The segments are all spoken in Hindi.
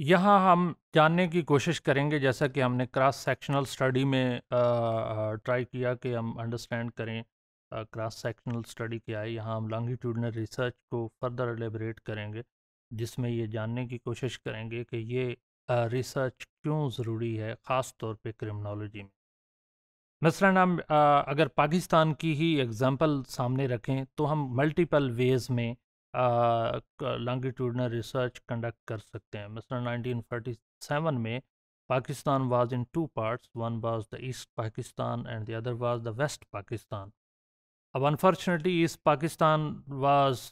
यहाँ हम जानने की कोशिश करेंगे, जैसा कि हमने क्रॉस सेक्शनल स्टडी में ट्राई किया कि हम अंडरस्टैंड करें क्रॉस सेक्शनल स्टडी क्या है। यहाँ हम लॉन्गिट्यूडनल रिसर्च को फर्दर एलेबरेट करेंगे, जिसमें ये जानने की कोशिश करेंगे कि ये रिसर्च क्यों ज़रूरी है, ख़ास तौर पे क्रिमिनोलॉजी में। मसलन हम अगर पाकिस्तान की ही एग्जांपल सामने रखें तो हम मल्टीपल वेज़ में लॉन्गिट्यूडनल रिसर्च कंडक्ट कर सकते हैं। मसलन 1947 में Pakistan was in two parts, one was the east Pakistan and the other was the west Pakistan. अब unfortunately east Pakistan was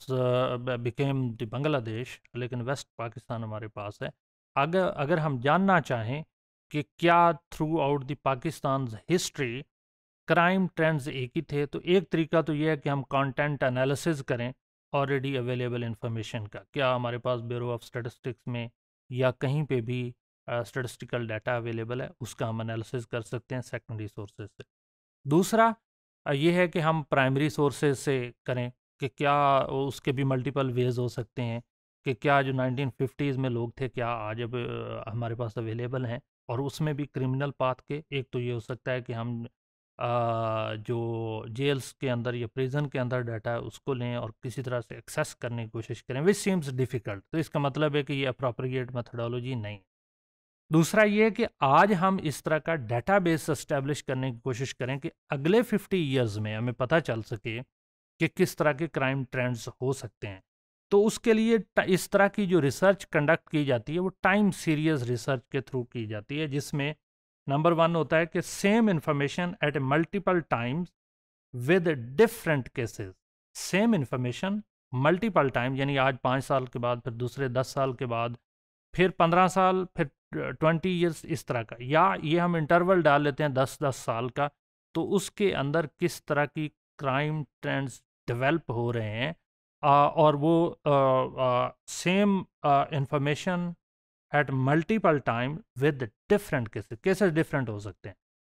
became the Bangladesh, लेकिन वेस्ट पाकिस्तान हमारे पास है। अगर अगर हम जानना चाहें कि क्या through out the Pakistan history crime trends एक ही थे, तो एक तरीका तो ये है कि हम कंटेंट एनालिसिस करें ऑलरेडी अवेलेबल इंफॉर्मेशन का। क्या हमारे पास ब्यूरो ऑफ स्टैटिस्टिक्स में या कहीं पे भी स्टैटिस्टिकल डाटा अवेलेबल है, उसका हम एनालिसिस कर सकते हैं सेकेंडरी सोर्सेज से। दूसरा ये है कि हम प्राइमरी सोर्सेज से करें कि क्या उसके भी मल्टीपल वेज हो सकते हैं, कि क्या जो 1950s में लोग थे क्या आज अब हमारे पास अवेलेबल हैं, और उसमें भी क्रिमिनल पाथ के। एक तो ये हो सकता है कि हम जो जेल्स के अंदर या प्रिजन के अंदर डाटा है उसको लें और किसी तरह से एक्सेस करने की कोशिश करें, विच सीम्स डिफ़िकल्ट। तो इसका मतलब है कि ये अप्रोप्रिएट मेथडोलॉजी नहीं है। दूसरा ये है कि आज हम इस तरह का डेटाबेस एस्टेब्लिश करने की कोशिश करें कि अगले 50 ईयर्स में हमें पता चल सके कि किस तरह के क्राइम ट्रेंड्स हो सकते हैं। तो उसके लिए इस तरह की जो रिसर्च कंडक्ट की जाती है वो टाइम सीरीज रिसर्च के थ्रू की जाती है, जिसमें नंबर वन होता है कि same information at multiple times with different cases. Same information multiple time, यानी आज 5 साल के बाद, फिर दूसरे 10 साल के बाद, फिर 15 साल, फिर 20 ईयर्स, इस तरह का। या ये हम इंटरवल डाल लेते हैं 10-10 साल का, तो उसके अंदर किस तरह की क्राइम ट्रेंड्स डेवलप हो रहे हैं, और वो same information at multiple time with different cases. Cases different हो सकते हैं,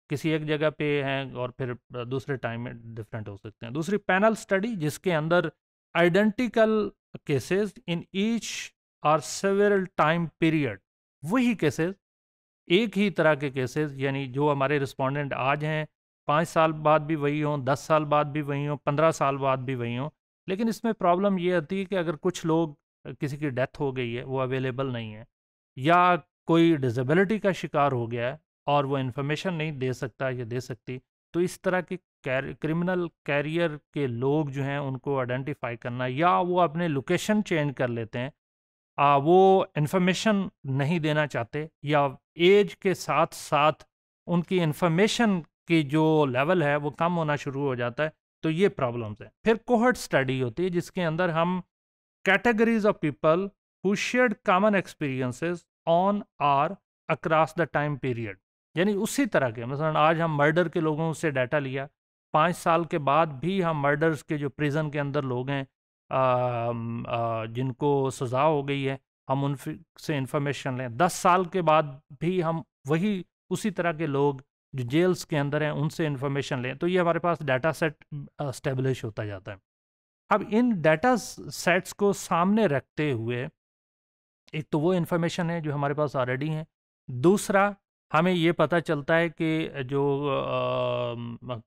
किसी एक जगह पे हैं और फिर दूसरे टाइम में डिफरेंट हो सकते हैं। दूसरी पैनल स्टडी, जिसके अंदर identical cases in each or several time period, वही केसेस, एक ही तरह के केसेस, यानी जो हमारे रिस्पोंडेंट आज हैं 5 साल बाद भी वही हों, 10 साल बाद भी वही हों, 15 साल बाद भी वही हों। लेकिन इसमें प्रॉब्लम ये आती है कि अगर कुछ लोग, किसी की डेथ हो गई है, वो अवेलेबल नहीं है, या कोई डिसेबिलिटी का शिकार हो गया है और वो इन्फॉर्मेशन नहीं दे सकता या दे सकती, तो इस तरह के क्रिमिनल कैरियर के लोग जो हैं उनको आइडेंटिफाई करना, या वो अपने लोकेशन चेंज कर लेते हैं, वो इन्फॉर्मेशन नहीं देना चाहते, या एज के साथ साथ उनकी इन्फॉर्मेशन की जो लेवल है वो कम होना शुरू हो जाता है, तो ये प्रॉब्लम्स हैं। फिर कोहर्ट स्टडी होती है, जिसके अंदर हम categories of people who shared common experiences on or across the time period, यानी उसी तरह के, मसलन आज हम मर्डर के लोगों से डाटा लिया, 5 साल के बाद भी हम मर्डर्स के जो प्रिजन के अंदर लोग हैं, जिनको सज़ा हो गई है, हम उनसे इंफॉर्मेशन लें। 10 साल के बाद भी हम वही उसी तरह के लोग जो जेल्स के अंदर हैं उनसे इंफॉर्मेशन लें, तो ये हमारे पास डाटा सेट स्टेब्लिश होता जाता है। अब इन डाटा सेट्स को सामने रखते हुए, एक तो वो इन्फॉर्मेशन है जो हमारे पास ऑलरेडी है, दूसरा हमें ये पता चलता है कि जो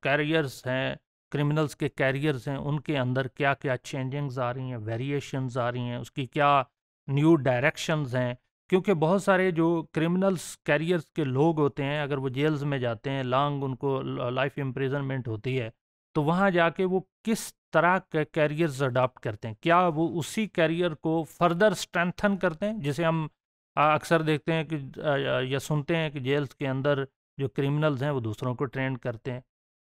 कैरियर्स हैं, क्रिमिनल्स के कैरियर्स हैं, उनके अंदर क्या क्या चेंजिंग्स आ रही हैं, वेरिएशंस आ रही हैं, उसकी क्या न्यू डायरेक्शंस हैं। क्योंकि बहुत सारे जो क्रिमिनल्स कैरियर्स के लोग होते हैं, अगर वो जेल्स में जाते हैं, लॉन्ग उनको लाइफ इम्प्रिजनमेंट होती है, तो वहाँ जाके वो किस तरह के कैरियर्स अडॉप्ट करते हैं, क्या वो उसी कैरियर को फर्दर स्ट्रेंथन करते हैं, जिसे हम अक्सर देखते हैं कि या सुनते हैं कि जेल्स के अंदर जो क्रिमिनल्स हैं वो दूसरों को ट्रेन करते हैं।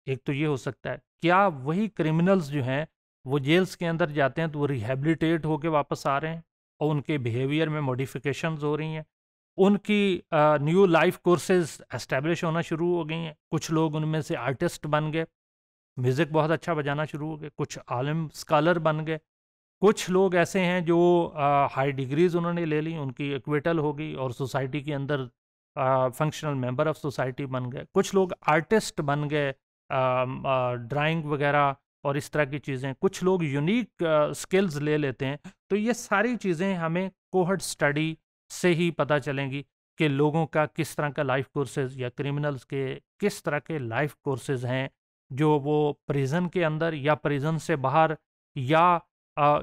एक तो ये हो सकता है, क्या वही क्रिमिनल्स जो हैं वो जेल्स के अंदर जाते हैं तो वो रिहेबिलिटेट होके वापस आ रहे हैं और उनके बिहेवियर में मॉडिफिकेशंस हो रही हैं, उनकी न्यू लाइफ कोर्सेज एस्टेब्लिश होना शुरू हो गई हैं, कुछ लोग उनमें से आर्टिस्ट बन गए, म्यूज़िक बहुत अच्छा बजाना शुरू हो गए, कुछ आलिम स्कॉलर बन गए, कुछ लोग ऐसे हैं जो हाई डिग्रीज उन्होंने ले ली, उनकी एक्विटल हो गई और सोसाइटी के अंदर फंक्शनल मेंबर ऑफ सोसाइटी बन गए, कुछ लोग आर्टिस्ट बन गए, ड्राइंग वगैरह और इस तरह की चीज़ें, कुछ लोग यूनिक स्किल्स ले लेते हैं। तो ये सारी चीज़ें हमें कोहर्ट स्टडी से ही पता चलेंगी कि लोगों का किस तरह का लाइफ कोर्सेज या क्रिमिनल्स के किस तरह के लाइफ कोर्सेज हैं जो वो प्रिजन के अंदर या प्रिजन से बाहर या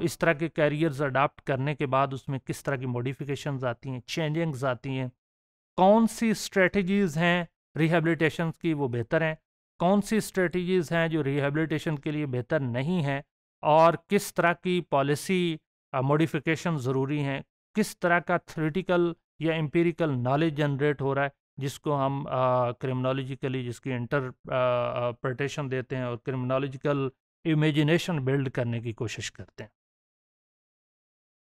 इस तरह के कैरियर्स अडाप्ट करने के बाद उसमें किस तरह की मॉडिफिकेशंस आती हैं, चेंजिंग्स आती हैं, कौन सी स्ट्रेटजीज़ हैं रिहैबिलिटेशन की वो बेहतर हैं, कौन सी स्ट्रेटजीज़ हैं जो रिहैबिलिटेशन के लिए बेहतर नहीं हैं, और किस तरह की पॉलिसी मॉडिफिकेशन ज़रूरी हैं, किस तरह का थ्योरेटिकल या एम्पिरिकल नॉलेज जनरेट हो रहा है जिसको हम क्रिमिनोलॉजिकली जिसकी इंटरप्रिटेशन देते हैं और क्रिमिनोलॉजिकल इमेजिनेशन बिल्ड करने की कोशिश करते हैं।